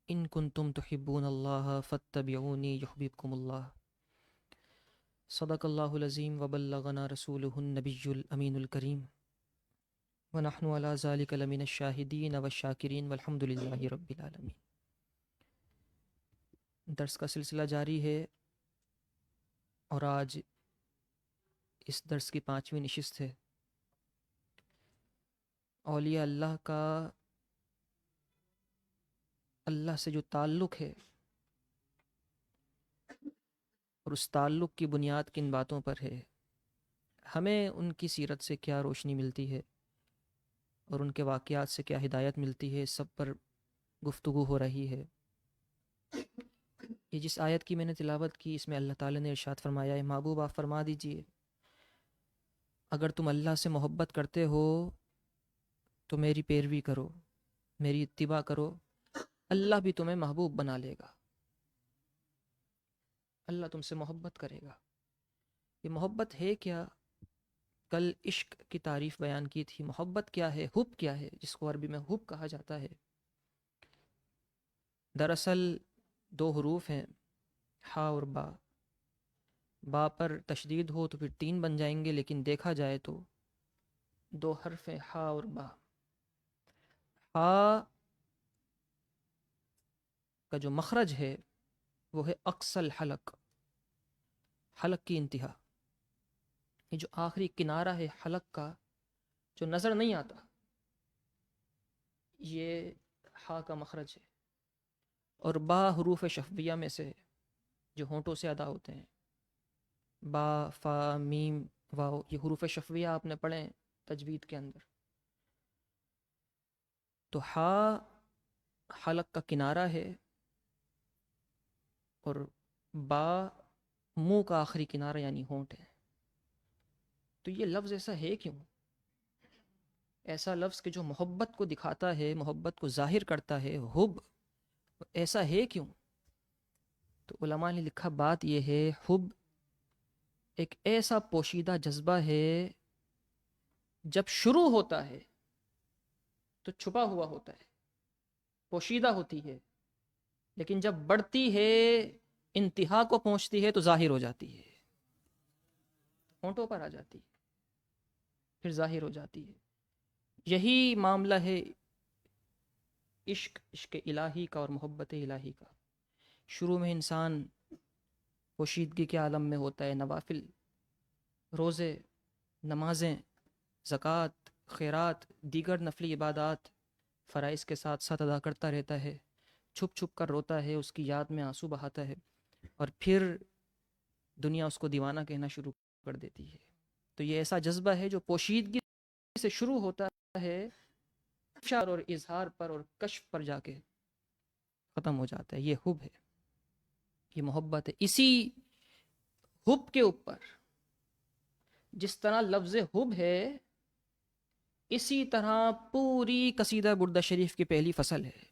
ان کنتم تحبون اللہ فاتبعونی یحببکم اللہ صدق اللہ العظیم وبلغنا رسولہ النبی الامین الکریم ونحن علی ذلک لمن الشاہدین والشاکرین والحمد للہ رب العالمین۔ درس کا سلسلہ جاری ہے اور آج اس درس کی 5ویں نشست ہے۔ اولیاء اللہ کا اللہ سے جو تعلق ہے اور اس تعلق کی بنیاد کن باتوں پر ہے، ہمیں ان کی سیرت سے کیا روشنی ملتی ہے اور ان کے واقعات سے کیا ہدایت ملتی ہے، سب پر گفتگو ہو رہی ہے۔ یہ جس آیت کی میں نے تلاوت کی، اس میں اللہ تعالیٰ نے ارشاد فرمایا ہے، محبوب آپ فرما دیجئے اگر تم اللہ سے محبت کرتے ہو تو میری پیروی کرو، میری اتباع کرو، اللہ بھی تمہیں محبوب بنا لے گا، اللہ تم سے محبت کرے گا۔ یہ محبت ہے کیا؟ کل عشق کی تعریف بیان کی تھی۔ محبت کیا ہے؟ حب کیا ہے، جس کو عربی میں حب کہا جاتا ہے؟ دراصل 2 حروف ہیں، ہا اور با۔ با پر تشدید ہو تو پھر 3 بن جائیں گے، لیکن دیکھا جائے تو 2 حرف ہیں، ہا اور با۔ ہا کا جو مخرج ہے وہ ہے اقصى الحلق، حلق کی انتہا۔ یہ جو آخری کنارہ ہے حلق کا، جو نظر نہیں آتا، یہ ہا کا مخرج ہے۔ اور با حروف شفویہ میں سے ہے، جو ہونٹوں سے ادا ہوتے ہیں۔ با، فا، میم، واو، یہ حروف شفویہ آپ نے پڑھے ہیں تجوید کے اندر۔ تو ہا حلق کا کنارہ ہے اور با منہ کا آخری کنارہ یعنی ہونٹ ہے۔ تو یہ لفظ ایسا ہے کیوں؟ ایسا لفظ کہ جو محبت کو دکھاتا ہے، محبت کو ظاہر کرتا ہے، حب، ایسا ہے کیوں؟ تو علماء نے لکھا بات یہ ہے، حب ایک ایسا پوشیدہ جذبہ ہے، جب شروع ہوتا ہے تو چھپا ہوا ہوتا ہے، پوشیدہ ہوتی ہے، لیکن جب بڑھتی ہے، انتہا کو پہنچتی ہے تو ظاہر ہو جاتی ہے، ہونٹوں پر آ جاتی ہے، پھر ظاہر ہو جاتی ہے۔ یہی معاملہ ہے عشق الہی کا اور محبت الہی کا۔ شروع میں انسان پوشیدگی کے عالم میں ہوتا ہے، نوافل، روزے، نمازیں، زکوٰۃ، خیرات، دیگر نفلی عبادات فرائض کے ساتھ ساتھ ادا کرتا رہتا ہے، چھپ چھپ کر روتا ہے، اس کی یاد میں آنسو بہاتا ہے، اور پھر دنیا اس کو دیوانہ کہنا شروع کر دیتی ہے۔ تو یہ ایسا جذبہ ہے جو پوشیدگی سے شروع ہوتا ہے، افشار اور اظہار پر اور کشف پر جا کے ختم ہو جاتا ہے۔ یہ حب ہے، یہ محبت ہے۔ اسی حب کے اوپر جس طرح لفظ حب ہے، اسی طرح پوری قصیدہ بردہ شریف کی پہلی فصل ہے،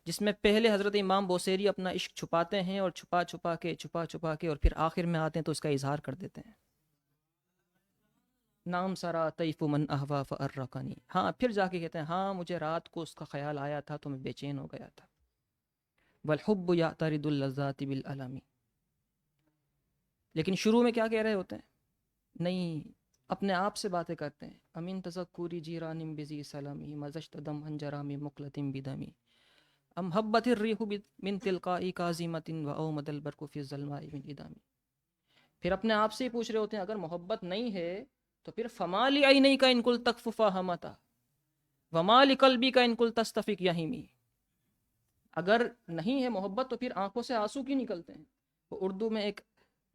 جس میں پہلے حضرت امام بوصیری اپنا عشق چھپاتے ہیں، اور چھپا چھپا کے اور پھر آخر میں آتے ہیں تو اس کا اظہار کر دیتے ہیں۔ نام سرا طیف من احوا فارقنی، ہاں پھر جا کے کہتے ہیں ہاں مجھے رات کو اس کا خیال آیا تھا تو میں بے چین ہو گیا تھا۔ والحب یعترض اللذات بالالم، لیکن شروع میں کیا کہہ رہے ہوتے ہیں؟ نہیں، اپنے آپ سے باتیں کرتے ہیں۔ امین تذکری جیرانم بزی سلامی مزشت دم انجرامی مقلتم بدمی ام حبت الریح من تلقائی کاظمت و اومد البرق فی الظلماء من ادامی۔ پھر اپنے آپ سے ہی پوچھ رہے ہوتے ہیں اگر محبت نہیں ہے تو پھر فما لعینیک ان قلت تکف فاہمتا وما لقلبی کا ان قلت تستفق یہیمی۔ اگر نہیں ہے محبت تو پھر آنکھوں سے آنسو کیوں نکلتے ہیں؟ وہ اردو میں ایک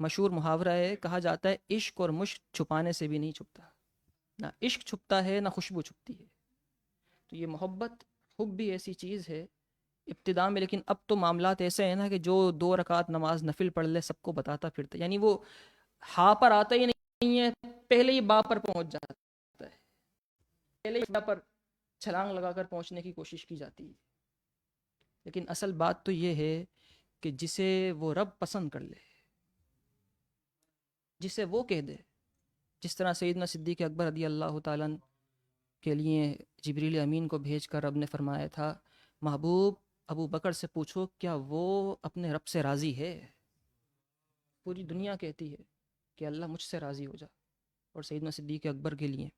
مشہور محاورہ ہے، کہا جاتا ہے عشق اور مشک چھپانے سے بھی نہیں چھپتا، نہ عشق چھپتا ہے نہ خوشبو چھپتی ہے۔ تو یہ محبت، حب بھی ایسی چیز ہے ابتدا میں، لیکن اب تو معاملات ایسے ہیں نا کہ جو 2 رکعت نماز نفل پڑھ لے سب کو بتاتا پھرتا، یعنی وہ ہا پر آتا ہی نہیں ہے، پہلے ہی با پر پہنچ جاتا ہے، پہلے ہی با پر چھلانگ لگا کر پہنچنے کی کوشش کی جاتی ہے۔ لیکن اصل بات تو یہ ہے کہ جسے وہ رب پسند کر لے، جسے وہ کہہ دے، جس طرح سیدنا صدیق اکبر رضی اللہ تعالیٰ کے لیے جبریل امین کو بھیج کر رب نے فرمایا تھا محبوب ابو بکر سے پوچھو کیا وہ اپنے رب سے راضی ہے؟ پوری دنیا کہتی ہے کہ اللہ مجھ سے راضی ہو جا، اور سیدنا صدیق اکبر کے لیے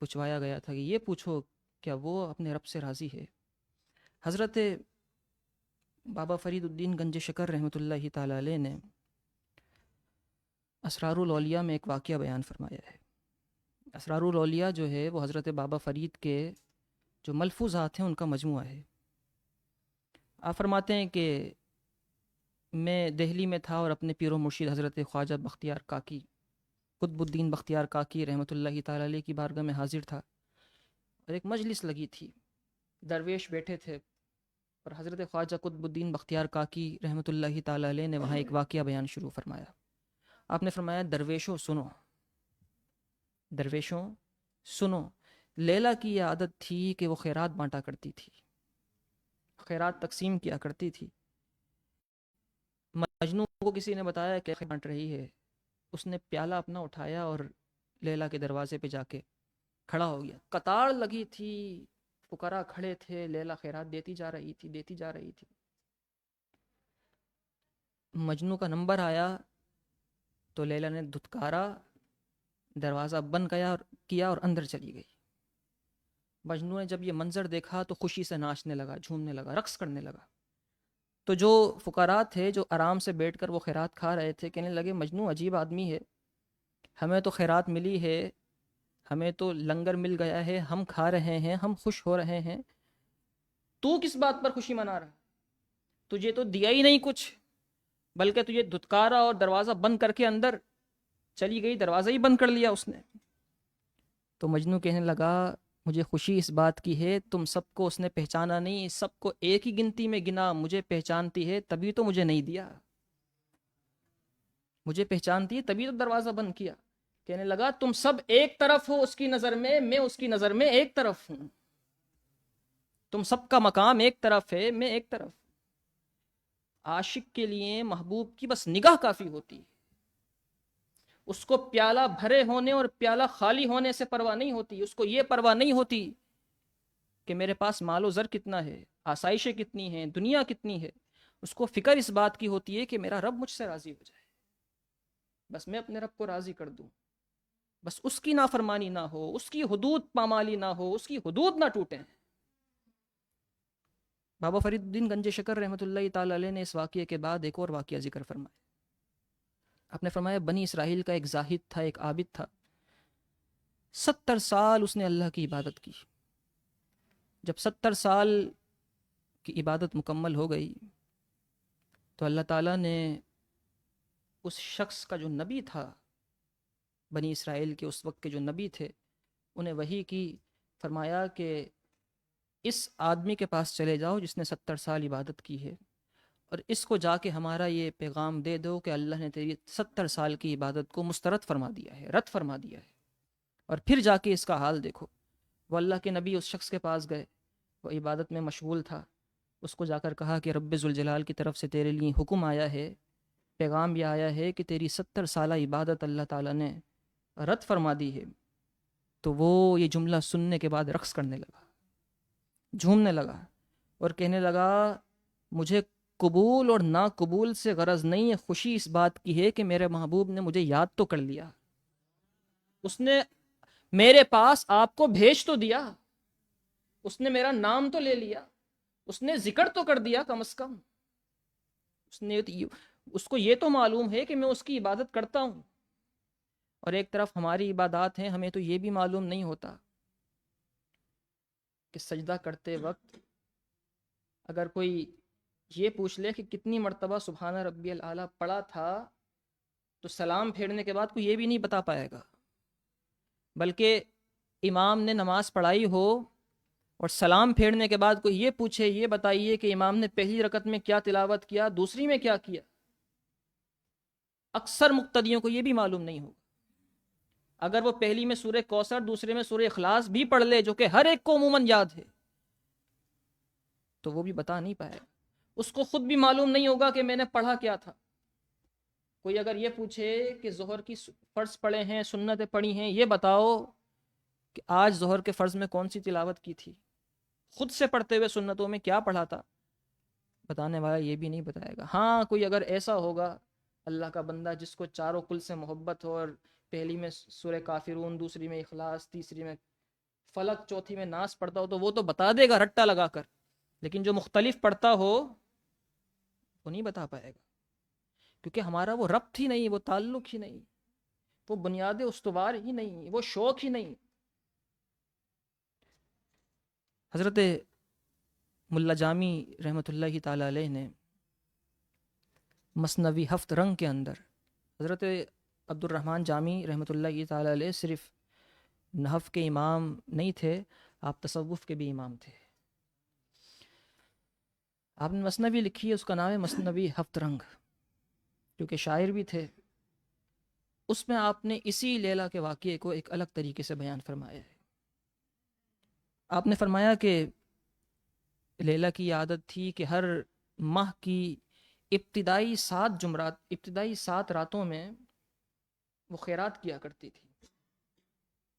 پوچھوایا گیا تھا کہ یہ پوچھو کیا وہ اپنے رب سے راضی ہے؟ حضرت بابا فرید الدین گنج شکر رحمۃ اللہ تعالی علیہ نے اسرار الاولیاء میں ایک واقعہ بیان فرمایا ہے۔ اسرار الاولیاء جو ہے وہ حضرت بابا فرید کے جو ملفوظات ہیں ان کا مجموعہ ہے۔ آپ فرماتے ہیں کہ میں دہلی میں تھا اور اپنے پیر و مرشد حضرت خواجہ بختیار کاکی قطب الدین بختیار کاکی رحمۃ اللہ تعالی علیہ کی بارگاہ میں حاضر تھا، اور ایک مجلس لگی تھی، درویش بیٹھے تھے، اور حضرت خواجہ قطب الدین بختیار کاکی رحمۃ اللہ تعالی علیہ نے وہاں ایک واقعہ بیان شروع فرمایا۔ آپ نے فرمایا درویشوں سنو، درویشوں سنو، لیلا کی یہ عادت تھی کہ وہ خیرات بانٹا کرتی تھی، خیرات تقسیم کیا کرتی تھی۔ مجنوں کو کسی نے بتایا کہ خیرات بانٹ رہی ہے، اس نے پیالہ اپنا اٹھایا اور لیلا کے دروازے پہ جا کے کھڑا ہو گیا۔ قطار لگی تھی، فقراء کھڑے تھے، لیلا خیرات دیتی جا رہی تھی۔ مجنوں کا نمبر آیا تو لیلا نے دھتکارا، دروازہ بند کیا اور اندر چلی گئی۔ مجنوں نے جب یہ منظر دیکھا تو خوشی سے ناچنے لگا، جھومنے لگا، رقص کرنے لگا۔ تو جو فقراء تھے جو آرام سے بیٹھ کر وہ خیرات کھا رہے تھے کہنے لگے مجنوں عجیب آدمی ہے، ہمیں تو خیرات ملی ہے، ہمیں تو لنگر مل گیا ہے، ہم کھا رہے ہیں، ہم خوش ہو رہے ہیں، تو کس بات پر خوشی منا رہا؟ تجھے تو دیا ہی نہیں کچھ، بلکہ تجھے دھتکارا اور دروازہ بند کر کے اندر چلی گئی، دروازہ ہی بند کر لیا اس نے۔ تو مجنوں کہنے لگا مجھے خوشی اس بات کی ہے تم سب کو اس نے پہچانا نہیں، سب کو ایک ہی گنتی میں گنا، مجھے پہچانتی ہے تبھی تو مجھے نہیں دیا، مجھے پہچانتی ہے تبھی تو دروازہ بند کیا۔ کہنے لگا تم سب ایک طرف ہو اس کی نظر میں اس کی نظر میں ایک طرف ہوں، تم سب کا مقام ایک طرف ہے، میں ایک طرف۔ عاشق کے لیے محبوب کی بس نگاہ کافی ہوتی ہے، اس کو پیالہ بھرے ہونے اور پیالہ خالی ہونے سے پرواہ نہیں ہوتی، اس کو یہ پرواہ نہیں ہوتی کہ میرے پاس مال و زر کتنا ہے، آسائشیں کتنی ہیں، دنیا کتنی ہے، اس کو فکر اس بات کی ہوتی ہے کہ میرا رب مجھ سے راضی ہو جائے، بس میں اپنے رب کو راضی کر دوں، بس اس کی نافرمانی نہ ہو، اس کی حدود پامالی نہ ہو، اس کی حدود نہ ٹوٹیں۔ بابا فرید الدین گنج شکر رحمۃ اللہ تعالی علیہ نے اس واقعے کے بعد ایک اور واقعہ ذکر فرمایا۔ آپ نے فرمایا بنی اسرائیل کا ایک زاہد تھا، ایک عابد تھا، 70 سال اس نے اللہ کی عبادت کی۔ جب 70 سال کی عبادت مکمل ہو گئی تو اللہ تعالیٰ نے اس شخص کا جو نبی تھا، بنی اسرائیل کے اس وقت کے جو نبی تھے، انہیں وحی کی، فرمایا کہ اس آدمی کے پاس چلے جاؤ جس نے 70 سال عبادت کی ہے، اور اس کو جا کے ہمارا یہ پیغام دے دو کہ اللہ نے تیری 70 سال کی عبادت کو مسترد فرما دیا ہے، رد فرما دیا ہے، اور پھر جا کے اس کا حال دیکھو۔ وہ اللہ کے نبی اس شخص کے پاس گئے، وہ عبادت میں مشغول تھا، اس کو جا کر کہا کہ رب ذوالجلال کی طرف سے تیرے لیے حکم آیا ہے، پیغام یہ آیا ہے کہ تیری 70 سالہ عبادت اللہ تعالیٰ نے رد فرما دی ہے۔ تو وہ یہ جملہ سننے کے بعد رقص کرنے لگا، جھومنے لگا، اور کہنے لگا مجھے قبول اور نا قبول سے غرض نہیں ہے، خوشی اس بات کی ہے کہ میرے محبوب نے مجھے یاد تو کر لیا، اس نے میرے پاس آپ کو بھیج تو دیا، اس نے میرا نام تو لے لیا، اس نے ذکر تو کر دیا کم از کم، اس کو یہ تو معلوم ہے کہ میں اس کی عبادت کرتا ہوں۔ اور ایک طرف ہماری عبادات ہیں، ہمیں تو یہ بھی معلوم نہیں ہوتا کہ سجدہ کرتے وقت اگر کوئی یہ پوچھ لے کہ کتنی مرتبہ سبحان ربی الاعلیٰ پڑھا تھا تو سلام پھیرنے کے بعد کوئی یہ بھی نہیں بتا پائے گا، بلکہ امام نے نماز پڑھائی ہو اور سلام پھیرنے کے بعد کوئی یہ پوچھے یہ بتائیے کہ امام نے پہلی رکعت میں کیا تلاوت کیا، دوسری میں کیا کیا، اکثر مقتدیوں کو یہ بھی معلوم نہیں ہوگا۔ اگر وہ پہلی میں سورہ کوثر، دوسرے میں سورہ اخلاص بھی پڑھ لے جو کہ ہر ایک کو عموماً یاد ہے، تو وہ بھی بتا نہیں پائے گا، اس کو خود بھی معلوم نہیں ہوگا کہ میں نے پڑھا کیا تھا۔ کوئی اگر یہ پوچھے کہ ظہر کی فرض پڑھے ہیں، سنتیں پڑھی ہیں، یہ بتاؤ کہ آج ظہر کے فرض میں کون سی تلاوت کی تھی، خود سے پڑھتے ہوئے سنتوں میں کیا پڑھا تھا بتانے والا یہ بھی نہیں بتائے گا. ہاں کوئی اگر ایسا ہوگا اللہ کا بندہ جس کو چاروں کل سے محبت ہو اور پہلی میں سورہ کافرون، دوسری میں اخلاص، تیسری میں فلک، چوتھی میں ناس پڑھتا ہو تو وہ تو بتا دے گا رٹا لگا کر، لیکن جو مختلف پڑھتا ہو وہ نہیں بتا پائے گا، کیونکہ ہمارا وہ ربط ہی نہیں، وہ تعلق ہی نہیں، وہ بنیاد استوار ہی نہیں، وہ شوق ہی نہیں. حضرت ملا جامی رحمۃ اللہ تعالی علیہ نے مثنوی ہفت رنگ کے اندر، حضرت عبد الرحمن جامی رحمۃ اللہ تعالی علیہ صرف نحو کے امام نہیں تھے، آپ تصوف کے بھی امام تھے. آپ نے مثنوی لکھی ہے، اس کا نام ہے مثنوی ہفت رنگ، کیونکہ شاعر بھی تھے. اس میں آپ نے اسی لیلہ کے واقعے کو ایک الگ طریقے سے بیان فرمایا ہے. آپ نے فرمایا کہ لیلہ کی عادت تھی کہ ہر ماہ کی ابتدائی 7 راتوں میں وہ خیرات کیا کرتی تھی.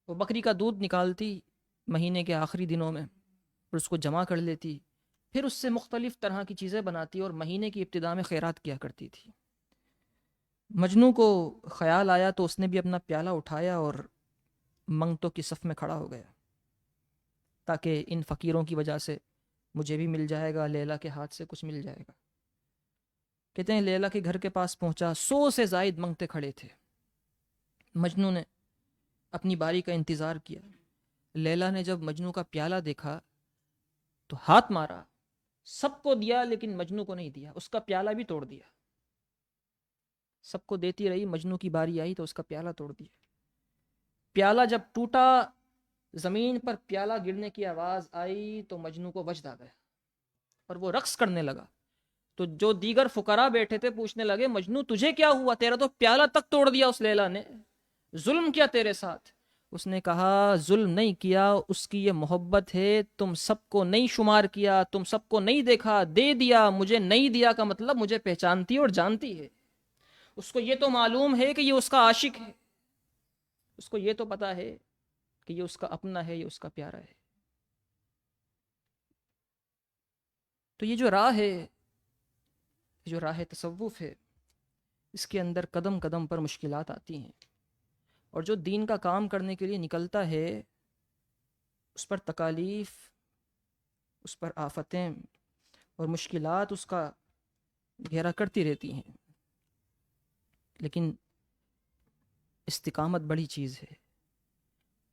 وہ بکری کا دودھ نکالتی مہینے کے آخری دنوں میں اور اس کو جمع کر لیتی، پھر اس سے مختلف طرح کی چیزیں بناتی اور مہینے کی ابتدا میں خیرات کیا کرتی تھی. مجنوں کو خیال آیا تو اس نے بھی اپنا پیالہ اٹھایا اور منگتوں کی صف میں کھڑا ہو گیا تاکہ ان فقیروں کی وجہ سے مجھے بھی مل جائے گا، لیلا کے ہاتھ سے کچھ مل جائے گا. کہتے ہیں لیلا کے گھر کے پاس پہنچا، 100 سے زائد منگتے کھڑے تھے. مجنوں نے اپنی باری کا انتظار کیا. لیلا نے جب مجنوں کا پیالہ دیکھا تو ہاتھ مارا، سب کو دیا لیکن مجنوں کو نہیں دیا، اس کا پیالہ بھی توڑ دیا. سب کو دیتی رہی، مجنوں کی باری آئی تو اس کا پیالہ توڑ دیا. پیالہ جب ٹوٹا، زمین پر پیالہ گرنے کی آواز آئی تو مجنوں کو وجد آ گیا اور وہ رقص کرنے لگا. تو جو دیگر فقراء بیٹھے تھے پوچھنے لگے مجنوں تجھے کیا ہوا، تیرا تو پیالہ تک توڑ دیا اس لیلا نے، ظلم کیا تیرے ساتھ؟ اس نے کہا ظلم نہیں کیا، اس کی یہ محبت ہے، تم سب کو نہیں شمار کیا، تم سب کو نہیں دیکھا، دے دیا. مجھے نہیں دیا کا مطلب مجھے پہچانتی اور جانتی ہے. اس کو یہ تو معلوم ہے کہ یہ اس کا عاشق ہے، اس کو یہ تو پتا ہے کہ یہ اس کا اپنا ہے، یہ اس کا پیارا ہے. تو یہ جو راہ ہے، جو راہ تصوف ہے، اس کے اندر قدم قدم پر مشکلات آتی ہیں، اور جو دین کا کام کرنے کے لیے نکلتا ہے اس پر تکالیف، اس پر آفتیں اور مشکلات اس کا گھیرا کرتی رہتی ہیں. لیکن استقامت بڑی چیز ہے.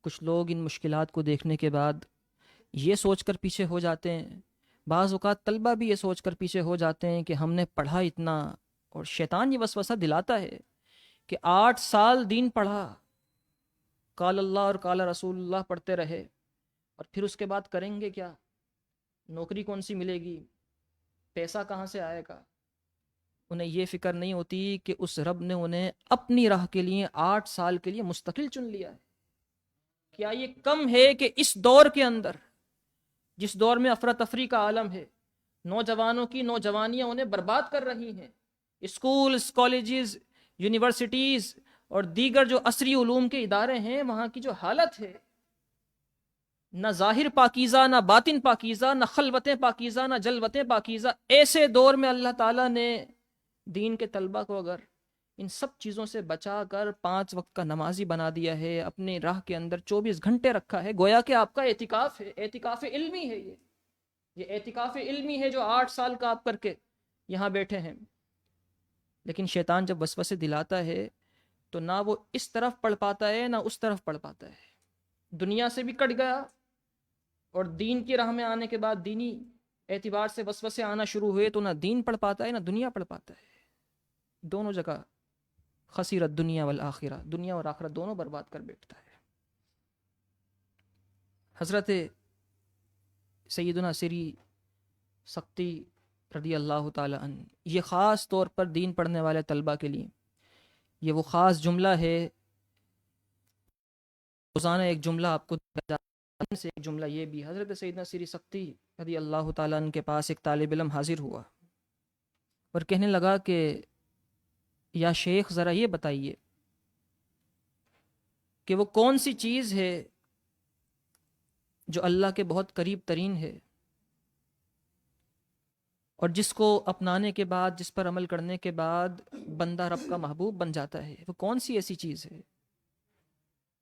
کچھ لوگ ان مشکلات کو دیکھنے کے بعد یہ سوچ کر پیچھے ہو جاتے ہیں، بعض اوقات طلبہ بھی یہ سوچ کر پیچھے ہو جاتے ہیں کہ ہم نے پڑھا اتنا، اور شیطان یہ وسوسہ دلاتا ہے کہ 8 سال دین پڑھا، قال اللہ اور قال رسول اللہ پڑھتے رہے، اور پھر اس کے بعد کریں گے کیا؟ نوکری کون سی ملے گی؟ پیسہ کہاں سے آئے گا؟ انہیں یہ فکر نہیں ہوتی کہ اس رب نے انہیں اپنی راہ کے لیے 8 سال کے لیے مستقل چن لیا ہے. کیا یہ کم ہے کہ اس دور کے اندر، جس دور میں افراتفری کا عالم ہے، نوجوانوں کی نوجوانیاں انہیں برباد کر رہی ہیں، اسکولز، کالجز، یونیورسٹیز اور دیگر جو عصری علوم کے ادارے ہیں، وہاں کی جو حالت ہے، نہ ظاہر پاکیزہ، نہ باطن پاکیزہ، نہ خلوتیں پاکیزہ، نہ جلوتیں پاکیزہ. ایسے دور میں اللہ تعالیٰ نے دین کے طلبہ کو اگر ان سب چیزوں سے بچا کر 5 وقت کا نمازی بنا دیا ہے، اپنے راہ کے اندر 24 گھنٹے رکھا ہے، گویا کہ آپ کا اعتکاف ہے، اعتکاف علمی ہے. یہ اعتکاف علمی ہے جو 8 سال کا آپ کر کے یہاں بیٹھے ہیں. لیکن شیطان جب وسوسے دلاتا ہے تو نہ وہ اس طرف پڑھ پاتا ہے نہ اس طرف پڑھ پاتا ہے. دنیا سے بھی کٹ گیا، اور دین کی راہ میں آنے کے بعد دینی اعتبار سے وسوسے آنا شروع ہوئے تو نہ دین پڑھ پاتا ہے نہ دنیا پڑھ پاتا ہے. دونوں جگہ خسیرت دنیا والآخرہ، دنیا اور آخرت دونوں برباد کر بیٹھتا ہے. حضرت سیدنا سری سختی رضی اللہ تعالی عنہ، یہ خاص طور پر دین پڑھنے والے طلبہ کے لیے یہ وہ خاص جملہ ہے. روزانہ ایک جملہ آپ کو سے ایک جملہ یہ بھی، حضرت سیدنا سری سختی رضی اللہ تعالیٰ عنہ کے پاس ایک طالب علم حاضر ہوا اور کہنے لگا کہ یا شیخ ذرا یہ بتائیے کہ وہ کون سی چیز ہے جو اللہ کے بہت قریب ترین ہے اور جس کو اپنانے کے بعد، جس پر عمل کرنے کے بعد بندہ رب کا محبوب بن جاتا ہے، وہ کون سی ایسی چیز ہے؟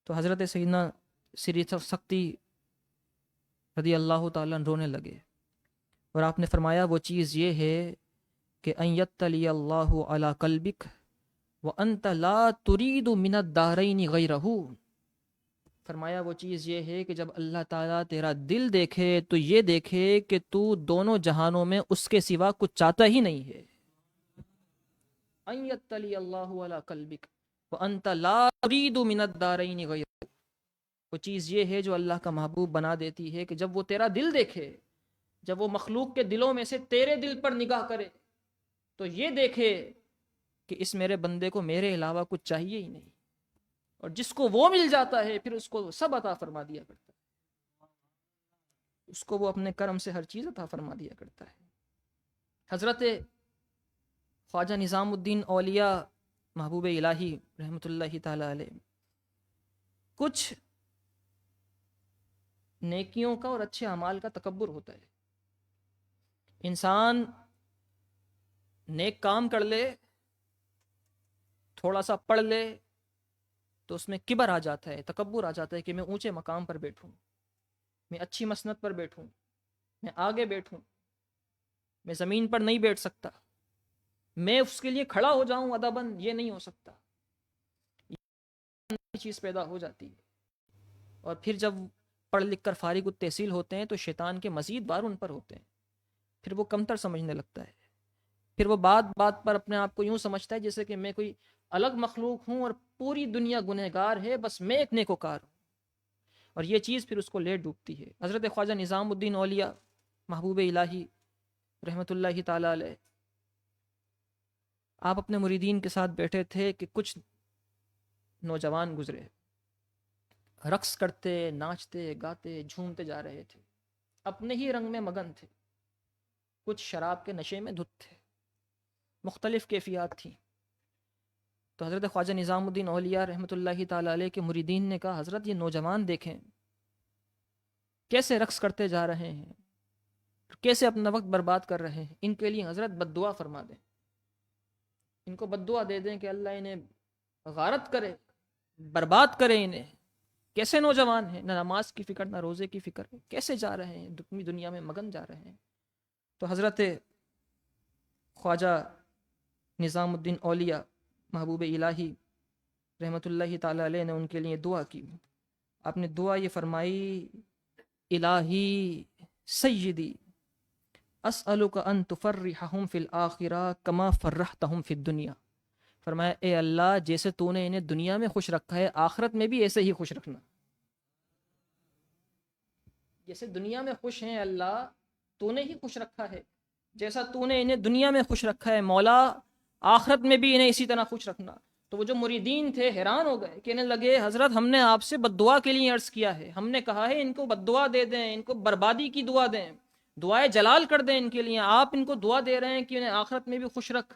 تو حضرت سیدنا سری سختی رضی اللہ تعالیٰ رونے لگے، اور آپ نے فرمایا وہ چیز یہ ہے کہ ان یطلی اللہ علی قلبک وانت لا ترید من الدارین غیرہ، فرمایا وہ چیز یہ ہے کہ جب اللہ تعالیٰ تیرا دل دیکھے تو یہ دیکھے کہ تو دونوں جہانوں میں اس کے سوا کچھ چاہتا ہی نہیں ہے۔ ان یطلی اللہ علی قلبک وانت لا ترید من الدارین غیرہ، وہ چیز یہ ہے جو اللہ کا محبوب بنا دیتی ہے کہ جب وہ تیرا دل دیکھے، جب وہ مخلوق کے دلوں میں سے تیرے دل پر نگاہ کرے تو یہ دیکھے کہ اس میرے بندے کو میرے علاوہ کچھ چاہیے ہی نہیں، اور جس کو وہ مل جاتا ہے پھر اس کو سب عطا فرما دیا کرتا ہے، اس کو وہ اپنے کرم سے ہر چیز عطا فرما دیا کرتا ہے۔ حضرت خواجہ نظام الدین اولیاء محبوب الہی رحمۃ اللہ تعالی علیہ کچھ نیکیوں کا اور اچھے اعمال کا تکبر ہوتا ہے۔ انسان نیک کام کر لے، تھوڑا سا پڑھ لے تو اس میں کبر آ جاتا ہے، تکبر آ جاتا ہے کہ میں اونچے مقام پر بیٹھوں، میں اچھی مسند پر بیٹھوں، میں آگے بیٹھوں، میں زمین پر نہیں بیٹھ سکتا، میں اس کے لیے کھڑا ہو جاؤں ادباً، یہ نہیں ہو سکتا، یہ چیز پیدا ہو جاتی ہے۔ اور پھر جب پڑھ لکھ کر فارغ التحصیل ہوتے ہیں تو شیطان کے مزید وار ان پر ہوتے ہیں، پھر وہ کمتر سمجھنے لگتا ہے، پھر وہ بات بات پر اپنے آپ کو یوں سمجھتا ہے جیسے کہ میں کوئی الگ مخلوق ہوں اور پوری دنیا گنہگار ہے، بس میں ایک نیکوکار ہوں، اور یہ چیز پھر اس کو لے ڈوبتی ہے۔ حضرت خواجہ نظام الدین اولیاء محبوب الہی رحمۃ اللہ تعالی علیہ، آپ اپنے مریدین کے ساتھ بیٹھے تھے کہ کچھ نوجوان گزرے، رقص کرتے، ناچتے، گاتے، جھومتے جا رہے تھے، اپنے ہی رنگ میں مگن تھے، کچھ شراب کے نشے میں دھت تھے، مختلف کیفیات تھیں۔ تو حضرت خواجہ نظام الدین اولیاء رحمۃ اللہ تعالی علیہ کے مریدین نے کہا حضرت یہ نوجوان دیکھیں کیسے رقص کرتے جا رہے ہیں، کیسے اپنا وقت برباد کر رہے ہیں، ان کے لیے حضرت بد دعا فرما دیں، ان کو بد دعا دے دیں کہ اللہ انہیں غارت کرے، برباد کرے انہیں، کیسے نوجوان ہیں، نہ نماز کی فکر نہ روزے کی فکر، کیسے جا رہے ہیں دنیا میں مگن جا رہے ہیں۔ تو حضرت خواجہ نظام الدین اولیاء محبوب الہی رحمۃ اللہ تعالی علیہ نے ان کے لیے دعا کی، آپ نے دعا یہ فرمائی الہی سیدی اسألک ان تفرحہم فی الآخرہ کما فرحتہم فی الدنیا، فرمایا اے اللہ جیسے تو نے انہیں دنیا میں خوش رکھا ہے آخرت میں بھی ایسے ہی خوش رکھنا، جیسے دنیا میں خوش ہیں اللہ تو نے ہی خوش رکھا ہے، جیسا تو نے انہیں دنیا میں خوش رکھا ہے مولا آخرت میں بھی انہیں اسی طرح خوش رکھنا۔ تو وہ جو مریدین تھے حیران ہو گئے، کہنے لگے حضرت ہم نے آپ سے بد دعا کے لیے عرض کیا ہے، ہم نے کہا ہے ان کو بد دعا دے دیں، ان کو بربادی کی دعا دیں، دعائے جلال کر دیں ان کے لیے، آپ ان کو دعا دے رہے ہیں کہ انہیں آخرت میں بھی خوش رکھ،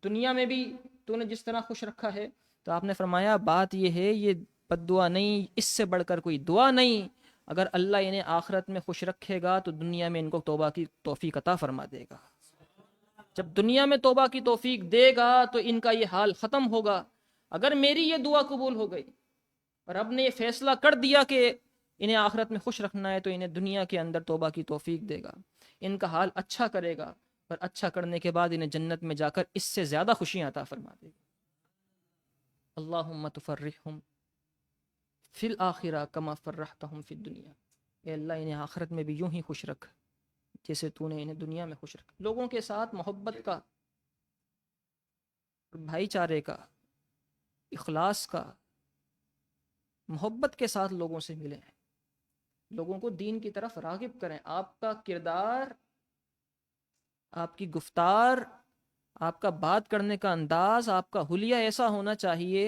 دنیا میں بھی تو نے جس طرح خوش رکھا ہے۔ تو آپ نے فرمایا بات یہ ہے یہ بد دعا نہیں، اس سے بڑھ کر کوئی دعا نہیں، اگر اللہ انہیں آخرت میں خوش رکھے گا تو دنیا میں ان کو توبہ کی توفیق عطا فرما دے گا، جب دنیا میں توبہ کی توفیق دے گا تو ان کا یہ حال ختم ہوگا، اگر میری یہ دعا قبول ہو گئی اور رب نے یہ فیصلہ کر دیا کہ انہیں آخرت میں خوش رکھنا ہے تو انہیں دنیا کے اندر توبہ کی توفیق دے گا، ان کا حال اچھا کرے گا، اور اچھا کرنے کے بعد انہیں جنت میں جا کر اس سے زیادہ خوشیاں عطا فرما دے گا۔ اللہم تفرحہم فی الآخرہ کما فرحتہم فی الدنیا، اے اللہ انہیں آخرت میں بھی یوں ہی خوش رکھ جیسے تو نے انہیں دنیا میں خوش رکھا۔ لوگوں کے ساتھ محبت کا، بھائی چارے کا، اخلاص کا، محبت کے ساتھ لوگوں سے ملیں، لوگوں کو دین کی طرف راغب کریں۔ آپ کا کردار، آپ کی گفتار، آپ کا بات کرنے کا انداز، آپ کا حلیہ ایسا ہونا چاہیے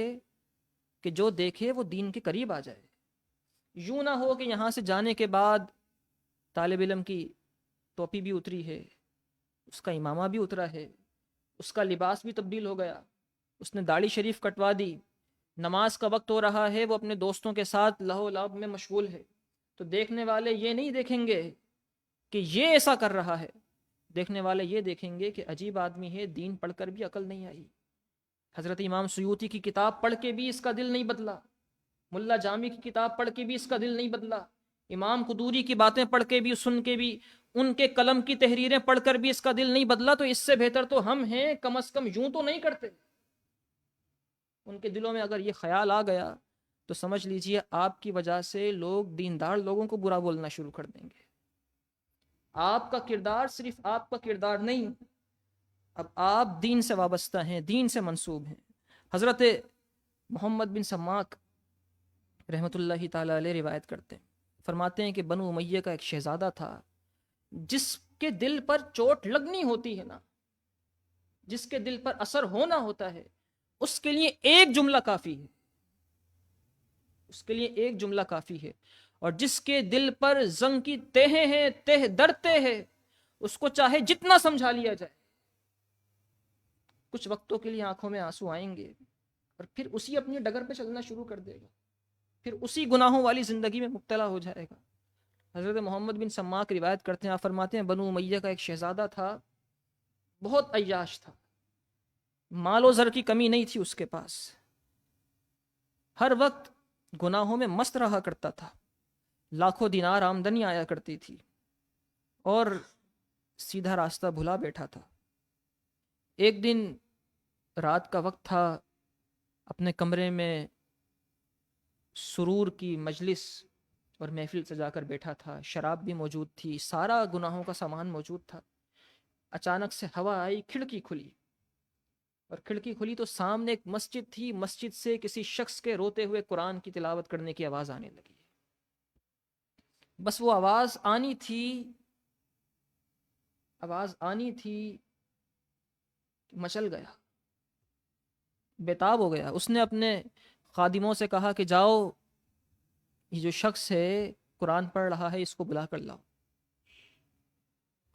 کہ جو دیکھے وہ دین کے قریب آ جائے، یوں نہ ہو کہ یہاں سے جانے کے بعد طالب علم کی ٹوپی بھی اتری ہے، اس کا امامہ بھی اترا ہے، اس کا لباس بھی تبدیل ہو گیا، اس نے داڑھی شریف کٹوا دی، نماز کا وقت ہو رہا ہے، وہ اپنے دوستوں کے ساتھ لہو لعب میں مشغول ہے، تو دیکھنے والے یہ نہیں دیکھیں گے کہ یہ ایسا کر رہا ہے، دیکھنے والے یہ دیکھیں گے کہ عجیب آدمی ہے، دین پڑھ کر بھی عقل نہیں آئی۔ حضرت امام سیوطی کی کتاب پڑھ کے بھی اس کا دل نہیں بدلا، ملا جامی کی کتاب پڑھ کے بھی اس کا دل نہیں بدلا، امام قدوری کی باتیں پڑھ کے بھی، سن کے بھی، ان کے قلم کی تحریریں پڑھ کر بھی اس کا دل نہیں بدلا، تو اس سے بہتر تو ہم ہیں، کم از کم یوں تو نہیں کرتے۔ ان کے دلوں میں اگر یہ خیال آ گیا تو سمجھ لیجئے آپ کی وجہ سے لوگ دیندار لوگوں کو برا بولنا شروع کر دیں گے۔ آپ کا کردار صرف آپ کا کردار نہیں، اب آپ دین سے وابستہ ہیں، دین سے منسوب ہیں۔ حضرت محمد بن سماک رحمۃ اللہ تعالی علیہ روایت کرتے ہیں، فرماتے ہیں کہ بنو امیہ کا ایک شہزادہ تھا، جس کے دل پر چوٹ لگنی ہوتی ہے نا، جس کے دل پر اثر ہونا ہوتا ہے، اس کے لیے ایک جملہ کافی ہے، اس کے لیے ایک جملہ کافی ہے، اور جس کے دل پر زنگ کی تہیں ہیں، تہ درتے ہیں، اس کو چاہے جتنا سمجھا لیا جائے، کچھ وقتوں کے لیے آنکھوں میں آنسو آئیں گے اور پھر اسی اپنی ڈگر پہ چلنا شروع کر دے گا، پھر اسی گناہوں والی زندگی میں مبتلا ہو جائے گا۔ حضرت محمد بن سماک روایت کرتے ہیں، آپ فرماتے ہیں بنو امیہ کا ایک شہزادہ تھا، بہت عیاش تھا، مال و زر کی کمی نہیں تھی اس کے پاس، ہر وقت گناہوں میں مست رہا کرتا تھا، لاکھوں دینار آمدنی آیا کرتی تھی، اور سیدھا راستہ بھلا بیٹھا تھا۔ ایک دن رات کا وقت تھا، اپنے کمرے میں سرور کی مجلس اور محفل سجا کر بیٹھا تھا، شراب بھی موجود تھی، سارا گناہوں کا سامان موجود تھا۔ اچانک سے ہوا آئی، کھڑکی کھلی، اور کھڑکی کھلی تو سامنے ایک مسجد تھی، مسجد سے کسی شخص کے روتے ہوئے قرآن کی تلاوت کرنے کی آواز آنے لگی۔ بس وہ آواز آنی تھی مچل گیا، بےتاب ہو گیا۔ اس نے اپنے خادموں سے کہا کہ جاؤ، یہ جو شخص ہے قرآن پڑھ رہا ہے، اس کو بلا کر لاؤ۔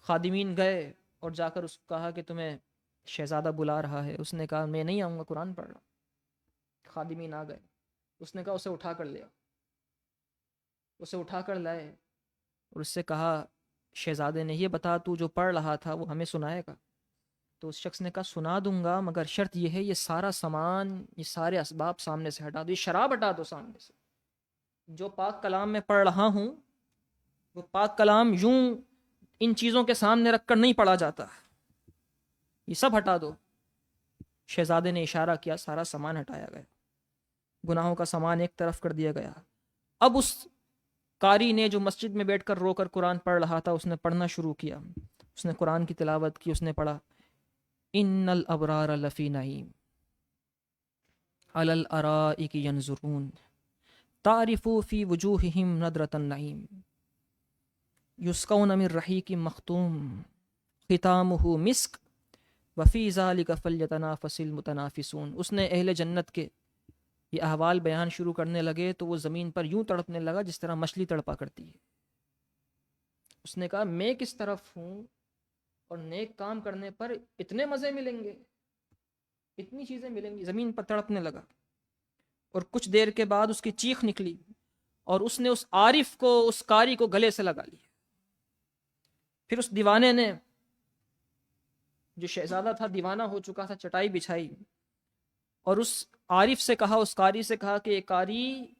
خادمین گئے اور جا کر اس کو کہا کہ تمہیں شہزادہ بلا رہا ہے۔ اس نے کہا میں نہیں آؤں گا، قرآن پڑھ رہا ہوں۔ خادمین آ گئے، اس نے کہا اسے اٹھا کر لے آؤ۔ اسے اٹھا کر لائے اور اس سے کہا شہزادے نے، یہ بتا تو جو پڑھ رہا تھا وہ ہمیں سنائے گا؟ تو اس شخص نے کہا سنا دوں گا، مگر شرط یہ ہے یہ سارا سامان، یہ سارے اسباب سامنے سے ہٹا دو، یہ شراب ہٹا دو سامنے سے۔ جو پاک کلام میں پڑھ رہا ہوں وہ پاک کلام یوں ان چیزوں کے سامنے رکھ کر نہیں پڑھا جاتا، یہ سب ہٹا دو۔ شہزادے نے اشارہ کیا، سارا سامان ہٹایا گیا، گناہوں کا سامان ایک طرف کر دیا گیا۔ اب اس قاری نے جو مسجد میں بیٹھ کر رو کر قرآن پڑھ رہا تھا، اس نے پڑھنا شروع کیا، اس نے قرآن کی تلاوت کی، اس نے پڑھا ان الابرار لفی نعیم علی الارائک ینظرون تعرف فی وجوہہم نضرۃ النعیم یسقون من رحیق مختوم ختامہ مسک وفی ذلک فلیتنافس المتنافسون۔ اس نے اہل جنت کے یہ احوال بیان شروع کرنے لگے تو وہ زمین پر یوں تڑپنے لگا جس طرح مچھلی تڑپا کرتی ہے۔ اس نے کہا میں کس طرف ہوں، اور نیک کام کرنے پر اتنے مزے ملیں گے، اتنی چیزیں ملیں گی۔ زمین پر تڑپنے لگا، اور کچھ دیر کے بعد اس کی چیخ نکلی، اور اس نے اس عارف کو، اس قاری کو گلے سے لگا لیا۔ پھر اس دیوانے نے، جو شہزادہ تھا دیوانہ ہو چکا تھا، چٹائی بچھائی اور اس عارف سے کہا، اس قاری سے کہا کہ اے قاری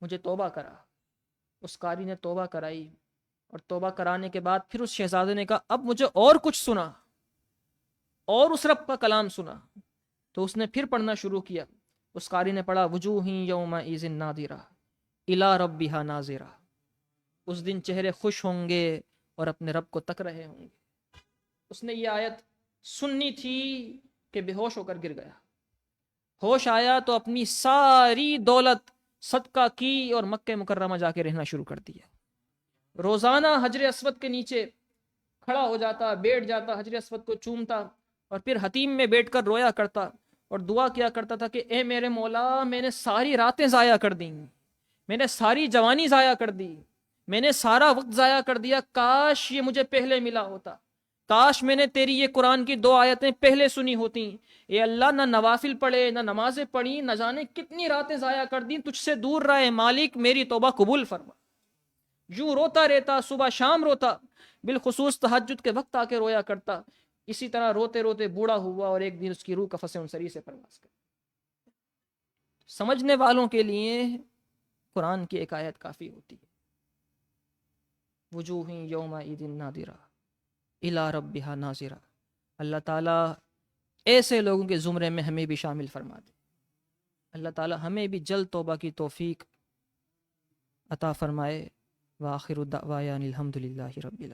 مجھے توبہ کرا۔ اس قاری نے توبہ کرائی، اور توبہ کرانے کے بعد پھر اس شہزادے نے کہا اب مجھے اور کچھ سنا، اور اس رب کا کلام سنا۔ تو اس نے پھر پڑھنا شروع کیا۔ اس قاری نے پڑھا وجوہ یومئذ ناظرہ الی ربہا ناظرہ، اس دن چہرے خوش ہوں گے اور اپنے رب کو تک رہے ہوں گے۔ اس نے یہ آیت سننی تھی کہ بے ہوش ہو کر گر گیا۔ ہوش آیا تو اپنی ساری دولت صدقہ کی اور مکہ مکرمہ جا کے رہنا شروع کر دیا۔ روزانہ حجر اسود کے نیچے کھڑا ہو جاتا، بیٹھ جاتا، حجر اسود کو چومتا، اور پھر حتیم میں بیٹھ کر رویا کرتا اور دعا کیا کرتا تھا کہ اے میرے مولا، میں نے ساری راتیں ضائع کر دیں، میں نے ساری جوانی ضائع کر دی، میں نے سارا وقت ضائع کر دیا، کاش یہ مجھے پہلے ملا ہوتا، کاش میں نے تیری یہ قرآن کی 2 آیتیں پہلے سنی ہوتی۔ اے اللہ، نہ نوافل پڑھے، نہ نمازیں پڑھی، نہ جانے کتنی راتیں ضائع کر دیں، تجھ سے دور رہے، مالک میری توبہ قبول فرما۔ یوں روتا رہتا، صبح شام روتا، بالخصوص تہجد کے وقت آ کے رویا کرتا، اسی طرح روتے روتے بوڑھا ہوا اور ایک دن اس کی روح قفس انصری سے پرواز کر۔ سمجھنے والوں کے لیے قرآن کی ایک آیت کافی ہوتی ہے، وجوہ یومئذ ناظرہ الی ربہا ناظرہ۔ اللہ تعالیٰ ایسے لوگوں کے زمرے میں ہمیں بھی شامل فرما دے۔ اللہ تعالیٰ ہمیں بھی جلد توبہ کی توفیق عطا فرمائے۔ وآخر دعوانا الحمد للہ رب العالمین۔